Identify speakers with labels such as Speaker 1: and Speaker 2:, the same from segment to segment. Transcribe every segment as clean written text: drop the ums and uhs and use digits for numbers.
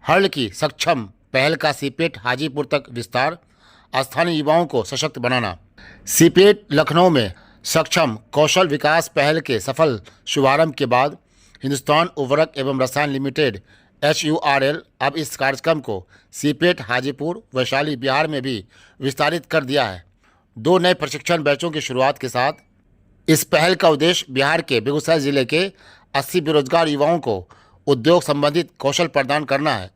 Speaker 1: Hurl की सक्षम पहल का सीपेट हाजीपुर तक विस्तार, स्थानीय युवाओं को सशक्त बनाना। सीपेट लखनऊ में सक्षम कौशल विकास पहल के सफल शुभारंभ के बाद हिंदुस्तान उर्वरक एवं रसायन लिमिटेड HURL अब इस कार्यक्रम को सीपेट हाजीपुर वैशाली बिहार में भी विस्तारित कर दिया है। 2 नए प्रशिक्षण बैचों की शुरुआत के साथ इस पहल का उद्देश्य बिहार के बेगूसराय जिले के 80 बेरोजगार युवाओं को उद्योग संबंधित कौशल प्रदान करना है,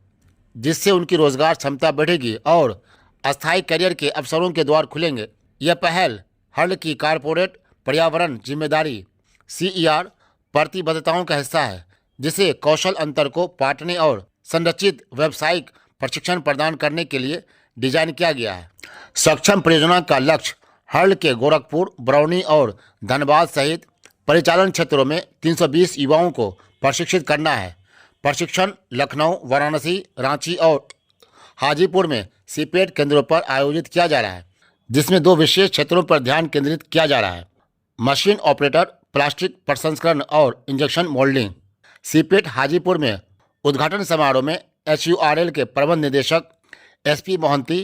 Speaker 1: जिससे उनकी रोजगार क्षमता बढ़ेगी और अस्थायी करियर के अवसरों के द्वार खुलेंगे। यह पहल हर्ल की कारपोरेट पर्यावरण जिम्मेदारी CER प्रतिबद्धताओं का हिस्सा है, जिसे कौशल अंतर को पाटने और संरचित व्यावसायिक प्रशिक्षण प्रदान करने के लिए डिजाइन किया गया है। सक्षम परियोजना का लक्ष्य हर्ल के गोरखपुर, बरौनी और धनबाद सहित परिचालन क्षेत्रों में 320 युवाओं को प्रशिक्षित करना है। प्रशिक्षण लखनऊ, वाराणसी, रांची और हाजीपुर में सीपेट केंद्रों पर आयोजित किया जा रहा है, जिसमें 2 विशेष क्षेत्रों पर ध्यान केंद्रित किया जा रहा है: मशीन ऑपरेटर, प्लास्टिक प्रसंस्करण और इंजेक्शन मोल्डिंग। सीपेट हाजीपुर में उद्घाटन समारोह में HURL के प्रबंध निदेशक SP मोहंती,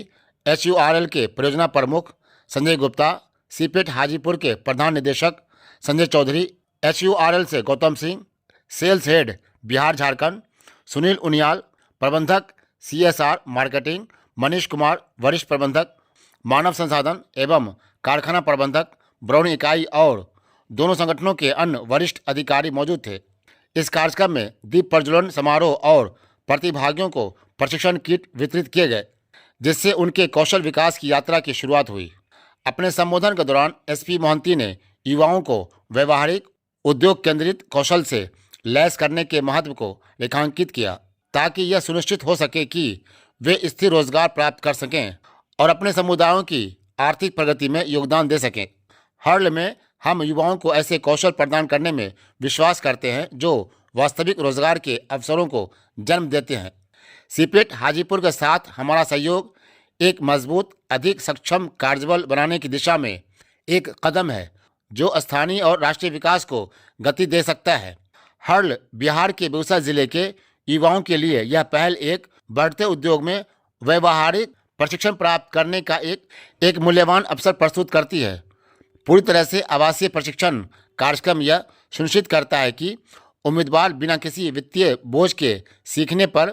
Speaker 1: HURL के परियोजना प्रमुख संजय गुप्ता, सीपेट हाजीपुर के प्रधान निदेशक संजय चौधरी, HURL से गौतम सिंह, सेल्स हेड बिहार झारखंड सुनील उनियाल, प्रबंधक CSR मार्केटिंग मनीष कुमार, वरिष्ठ प्रबंधक मानव संसाधन एवं कारखाना प्रबंधक बरौनी इकाई और दोनों संगठनों के अन्य वरिष्ठ अधिकारी मौजूद थे। इस कार्यक्रम में दीप प्रज्वलन समारोह और प्रतिभागियों को प्रशिक्षण किट वितरित किए गए, जिससे उनके कौशल विकास की यात्रा की शुरुआत हुई। अपने संबोधन के दौरान SP मोहंती ने युवाओं को व्यवहारिक उद्योग केंद्रित कौशल से लैस करने के महत्व को रेखांकित किया, ताकि यह सुनिश्चित हो सके कि वे स्थिर रोजगार प्राप्त कर सकें और अपने समुदायों की आर्थिक प्रगति में योगदान दे सकें। हर्ल में हम युवाओं को ऐसे कौशल प्रदान करने में विश्वास करते हैं जो वास्तविक रोजगार के अवसरों को जन्म देते हैं। सीपेट हाजीपुर के साथ हमारा सहयोग एक मजबूत, अधिक सक्षम कार्यबल बनाने की दिशा में एक कदम है, जो स्थानीय और राष्ट्रीय विकास को गति दे सकता है। हर्ल बिहार के बेगूसराय जिले के युवाओं के लिए यह पहल एक बढ़ते उद्योग में व्यवहारिक प्रशिक्षण प्राप्त करने का एक मूल्यवान अवसर प्रस्तुत करती है। पूरी तरह से आवासीय प्रशिक्षण कार्यक्रम यह सुनिश्चित करता है कि उम्मीदवार बिना किसी वित्तीय बोझ के सीखने पर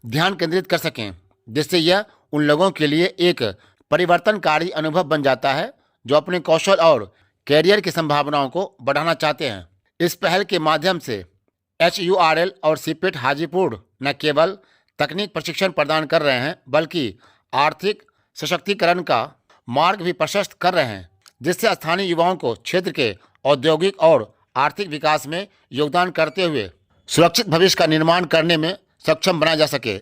Speaker 1: ध्यान केंद्रित कर सकें, जिससे यह उन लोगों के लिए एक परिवर्तनकारी अनुभव बन जाता है जो अपने कौशल और कैरियर की संभावनाओं को बढ़ाना चाहते हैं। इस पहल के माध्यम से HURL और सीपेट हाजीपुर न केवल तकनीक प्रशिक्षण प्रदान कर रहे हैं, बल्कि आर्थिक सशक्तिकरण का मार्ग भी प्रशस्त कर रहे हैं, जिससे स्थानीय युवाओं को क्षेत्र के औद्योगिक और आर्थिक विकास में योगदान करते हुए सुरक्षित भविष्य का निर्माण करने में सक्षम बनाया जा सके।